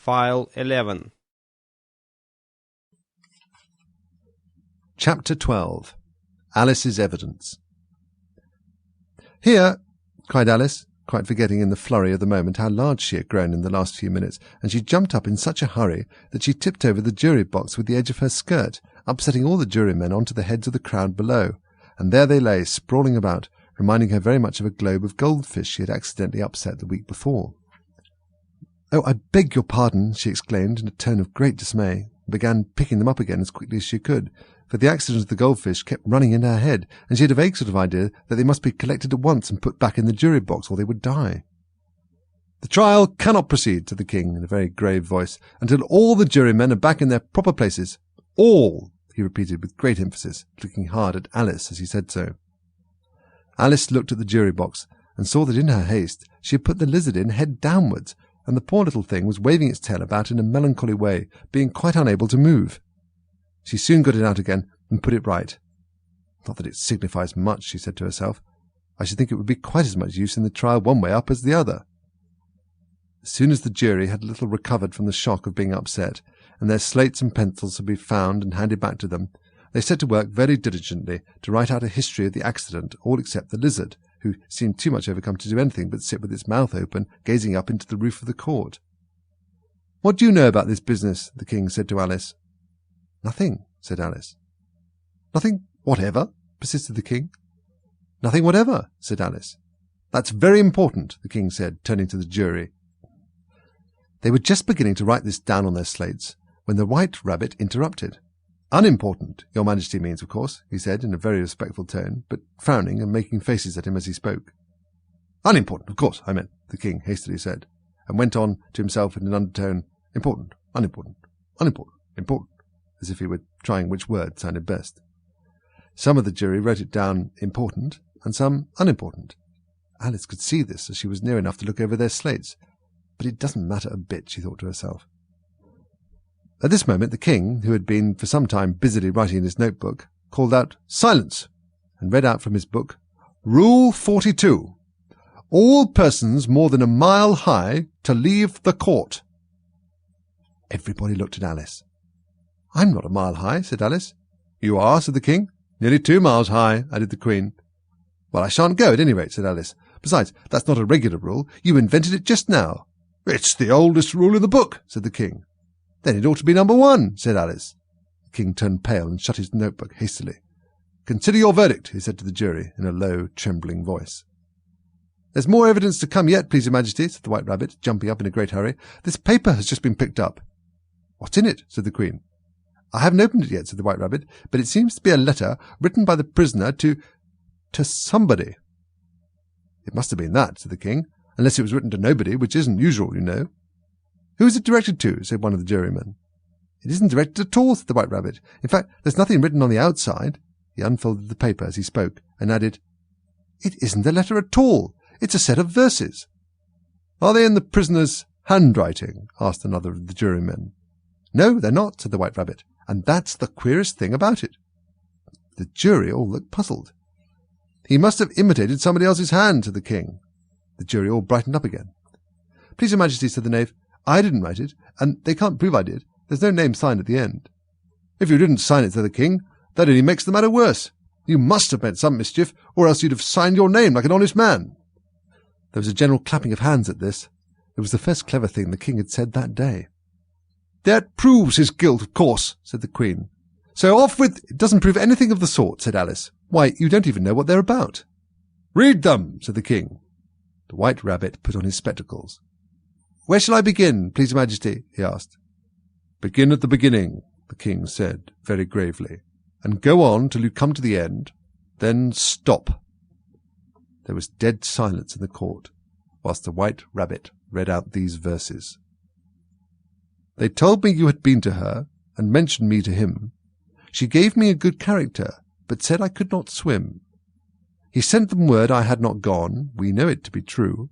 File 11. Chapter 12. Alice's Evidence. "Here!" cried Alice, quite forgetting in the flurry of the moment how large she had grown in the last few minutes, and she jumped up in such a hurry that she tipped over the jury box with the edge of her skirt, upsetting all the jurymen onto the heads of the crowd below, and there they lay, sprawling about, reminding her very much of a globe of goldfish she had accidentally upset the week before. "Oh, I beg your pardon," she exclaimed in a tone of great dismay, and began picking them up again as quickly as she could, for the accident of the goldfish kept running in her head, and she had a vague sort of idea that they must be collected at once and put back in the jury box, or they would die. "The trial cannot proceed," said the King in a very grave voice, "until all the jurymen are back in their proper places. All," he repeated with great emphasis, looking hard at Alice as he said so. Alice looked at the jury box, and saw that in her haste she had put the lizard in head downwards, and the poor little thing was waving its tail about in a melancholy way, being quite unable to move. She soon got it out again and put it right. "Not that it signifies much," she said to herself. "I should think it would be quite as much use in the trial one way up as the other." As soon as the jury had a little recovered from the shock of being upset, and their slates and pencils had been found and handed back to them, they set to work very diligently to write out a history of the accident, all except the lizard, who seemed too much overcome to do anything but sit with its mouth open, gazing up into the roof of the court. "What do you know about this business?" the King said to Alice. "Nothing," said Alice. "Nothing whatever?" persisted the King. "Nothing whatever," said Alice. "That's very important," the King said, turning to the jury. They were just beginning to write this down on their slates when the White Rabbit interrupted. "Unimportant, Your Majesty means, of course," he said in a very respectful tone, but frowning and making faces at him as he spoke. "Unimportant, of course, I meant," the King hastily said, and went on to himself in an undertone, "Important, unimportant, unimportant, important," as if he were trying which word sounded best. Some of the jury wrote it down important, and some unimportant. Alice could see this as she was near enough to look over their slates, but it doesn't matter a bit, she thought to herself. At this moment the King, who had been for some time busily writing in his notebook, called out, "Silence!" and read out from his book, "Rule 42. All persons more than a mile high to leave the court." Everybody looked at Alice. "I'm not a mile high," said Alice. "You are," said the King. "Nearly 2 miles high," added the Queen. "Well, I shan't go at any rate," said Alice. "Besides, that's not a regular rule. You invented it just now." "It's the oldest rule in the book," said the King. "Then it ought to be number 1, said Alice. The King turned pale and shut his notebook hastily. "Consider your verdict," he said to the jury in a low, trembling voice. "There's more evidence to come yet, please your Majesty," said the White Rabbit, jumping up in a great hurry. "This paper has just been picked up." "What's in it?" said the Queen. "I haven't opened it yet," said the White Rabbit, "but it seems to be a letter written by the prisoner to somebody." "It must have been that," said the King, "unless it was written to nobody, which isn't usual, you know." "Who is it directed to?" said one of the jurymen. "It isn't directed at all," said the White Rabbit. "In fact, there's nothing written on the outside." He unfolded the paper as he spoke, and added, "It isn't a letter at all. It's a set of verses." "Are they in the prisoner's handwriting?" asked another of the jurymen. "No, they're not," said the White Rabbit, "and that's the queerest thing about it." The jury all looked puzzled. "He must have imitated somebody else's hand," said the King. The jury all brightened up again. "Please your Majesty," said the Knave, "I didn't write it, and they can't prove I did. There's no name signed at the end." "If you didn't sign it," said the King, "that only makes the matter worse. You must have meant some mischief, or else you'd have signed your name like an honest man." There was a general clapping of hands at this. It was the first clever thing the King had said that day. "That proves his guilt, of course," said the Queen. "So off with—" "It doesn't prove anything of the sort," said Alice. "Why, you don't even know what they're about." "Read them," said the King. The White Rabbit put on his spectacles. "Where shall I begin, please your Majesty?" he asked. "Begin at the beginning," the King said very gravely, "and go on till you come to the end. Then stop." There was dead silence in the court, whilst the White Rabbit read out these verses. "They told me you had been to her, and mentioned me to him. She gave me a good character, but said I could not swim. He sent them word I had not gone, we know it to be true.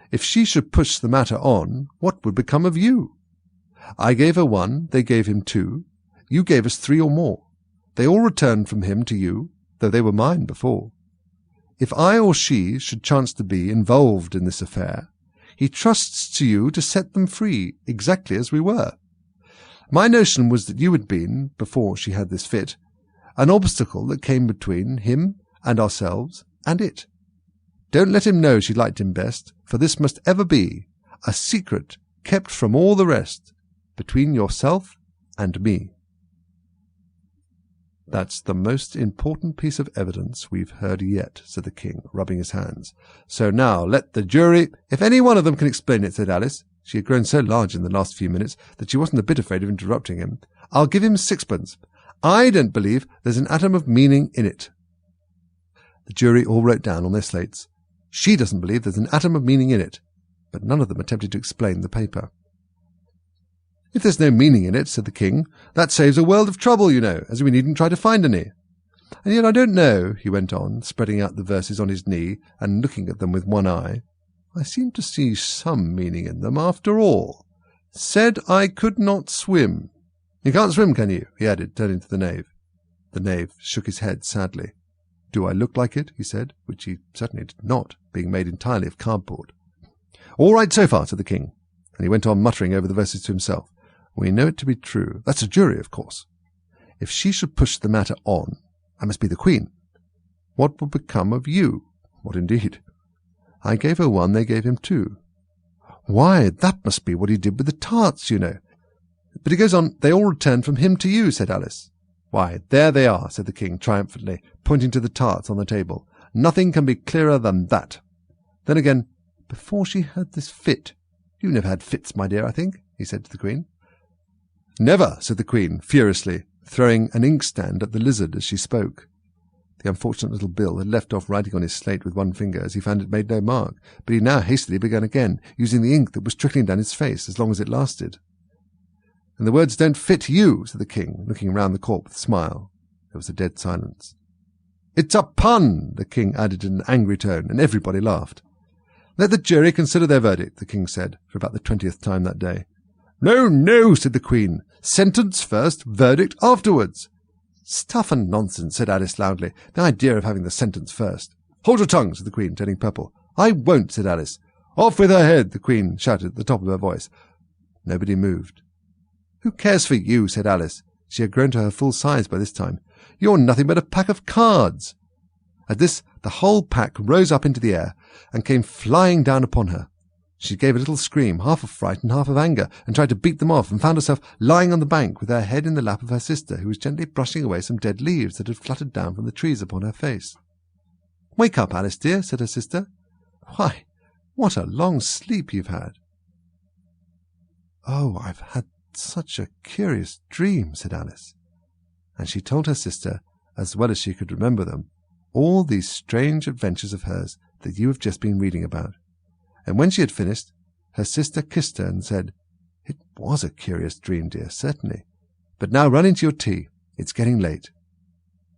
If she should push the matter on, what would become of you? I gave her 1, they gave him 2. You gave us 3 or more. They all returned from him to you, though they were mine before. If I or she should chance to be involved in this affair, He trusts to you to set them free, exactly as we were. My notion was that you had been, before she had this fit, an obstacle that came between him and ourselves and it. Don't let him know she liked him best, for this must ever be a secret kept from all the rest, between yourself and me." "That's the most important piece of evidence we've heard yet," said the king, rubbing his hands. "So now let the jury—" "If any one of them can explain it," said Alice. She had grown so large in the last few minutes that she wasn't a bit afraid of interrupting him. "I'll give him 6pence. I don't believe there's an atom of meaning in it." The jury all wrote down on their slates, "She doesn't believe there's an atom of meaning in it," but none of them attempted to explain the paper. "If there's no meaning in it," said the king, "that saves a world of trouble, you know, as we needn't try to find any. And yet I don't know," he went on, spreading out the verses on his knee and looking at them with one eye, "I seem to see some meaning in them after all. Said I could not swim. You can't swim, can you?" he added, turning to the knave. The knave shook his head sadly. "Do I look like it?" he said, which he certainly did not, being made entirely of cardboard. "All right so far," said the king, and he went on muttering over the verses to himself. "We know it to be true. That's a jury, of course. If she should push the matter on, I must be the queen. What would become of you? What indeed? I gave her 1, they gave him 2. Why, that must be what he did with the tarts, you know. But he goes on, they all returned from him to you," said Alice. "Why, there they are," said the king triumphantly, pointing to the tarts on the table. "Nothing can be clearer than that. Then again, before she had this fit— You never had fits, my dear, I think," he said to the queen. "Never," said the queen, furiously, throwing an inkstand at the lizard as she spoke. The unfortunate little Bill had left off writing on his slate with one finger, as he found it made no mark, but he now hastily began again, using the ink that was trickling down his face as long as it lasted. "And the words don't fit you," said the king, looking round the court with a smile. There was a dead silence. "It's a pun," the king added in an angry tone, and everybody laughed. "Let the jury consider their verdict," the king said, for about the 20th time that day. "No, no," said the queen. "Sentence first, verdict afterwards." "Stuff and nonsense," said Alice loudly. "The idea of having the sentence first." "Hold your tongue," said the queen, turning purple. "I won't," said Alice. "Off with her head," the queen shouted at the top of her voice. Nobody moved. "Who cares for you?" said Alice. She had grown to her full size by this time. "You're nothing but a pack of cards." At this, the whole pack rose up into the air and came flying down upon her. She gave a little scream, half of fright and half of anger, and tried to beat them off, and found herself lying on the bank with her head in the lap of her sister, who was gently brushing away some dead leaves that had fluttered down from the trees upon her face. "Wake up, Alice, dear," said her sister. "Why, what a long sleep you've had." "Oh, I've had such a curious dream," said Alice. And she told her sister, as well as she could remember them, all these strange adventures of hers that you have just been reading about. And when she had finished, her sister kissed her and said, "It was a curious dream, dear, certainly. But now run into your tea. It's getting late."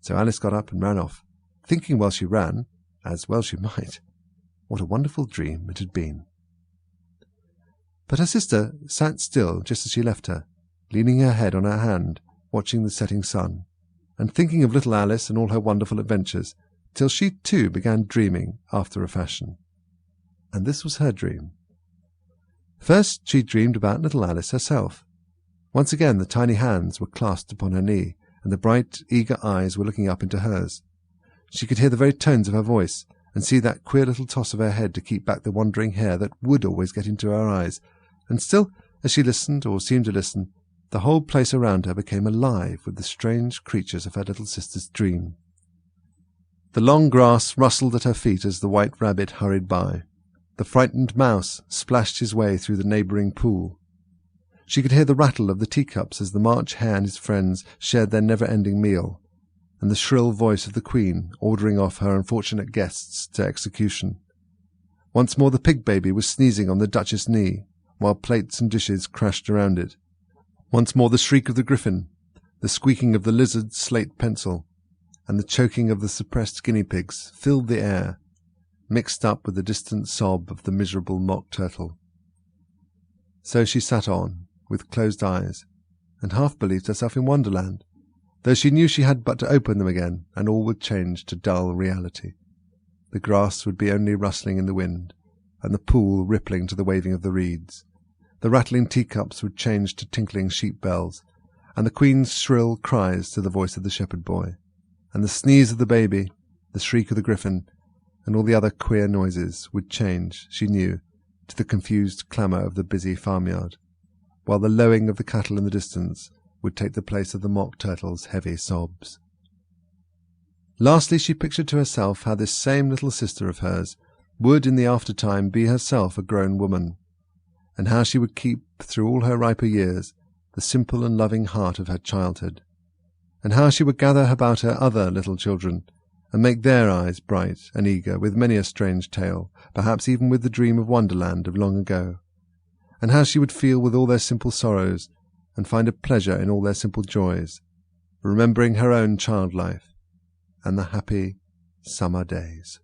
So Alice got up and ran off, thinking while she ran, as well she might, what a wonderful dream it had been. But her sister sat still just as she left her, leaning her head on her hand, watching the setting sun, and thinking of little Alice and all her wonderful adventures, till she too began dreaming after a fashion. And this was her dream. First she dreamed about little Alice herself. Once again the tiny hands were clasped upon her knee, and the bright, eager eyes were looking up into hers. She could hear the very tones of her voice, and see that queer little toss of her head to keep back the wandering hair that would always get into her eyes, and still, as she listened, or seemed to listen, the whole place around her became alive with the strange creatures of her little sister's dream. The long grass rustled at her feet as the white rabbit hurried by. The frightened mouse splashed his way through the neighbouring pool. She could hear the rattle of the teacups as the March Hare and his friends shared their never-ending meal, and the shrill voice of the Queen ordering off her unfortunate guests to execution. Once more the pig-baby was sneezing on the Duchess' knee, while plates and dishes crashed around it. Once more the shriek of the griffin, the squeaking of the lizard's slate pencil, and the choking of the suppressed guinea pigs filled the air, mixed up with the distant sob of the miserable mock turtle. So she sat on, with closed eyes, and half believed herself in Wonderland, though she knew she had but to open them again, and all would change to dull reality. The grass would be only rustling in the wind, and the pool rippling to the waving of the reeds. The rattling teacups would change to tinkling sheep bells, and the Queen's shrill cries to the voice of the shepherd boy, and the sneeze of the baby, the shriek of the griffin, and all the other queer noises would change, she knew, to the confused clamour of the busy farmyard, while the lowing of the cattle in the distance would take the place of the mock turtle's heavy sobs. Lastly, she pictured to herself how this same little sister of hers would in the after-time be herself a grown woman, and how she would keep, through all her riper years, the simple and loving heart of her childhood, and how she would gather about her other little children, and make their eyes bright and eager with many a strange tale, perhaps even with the dream of Wonderland of long ago, and how she would feel with all their simple sorrows, and find a pleasure in all their simple joys, remembering her own child life and the happy summer days.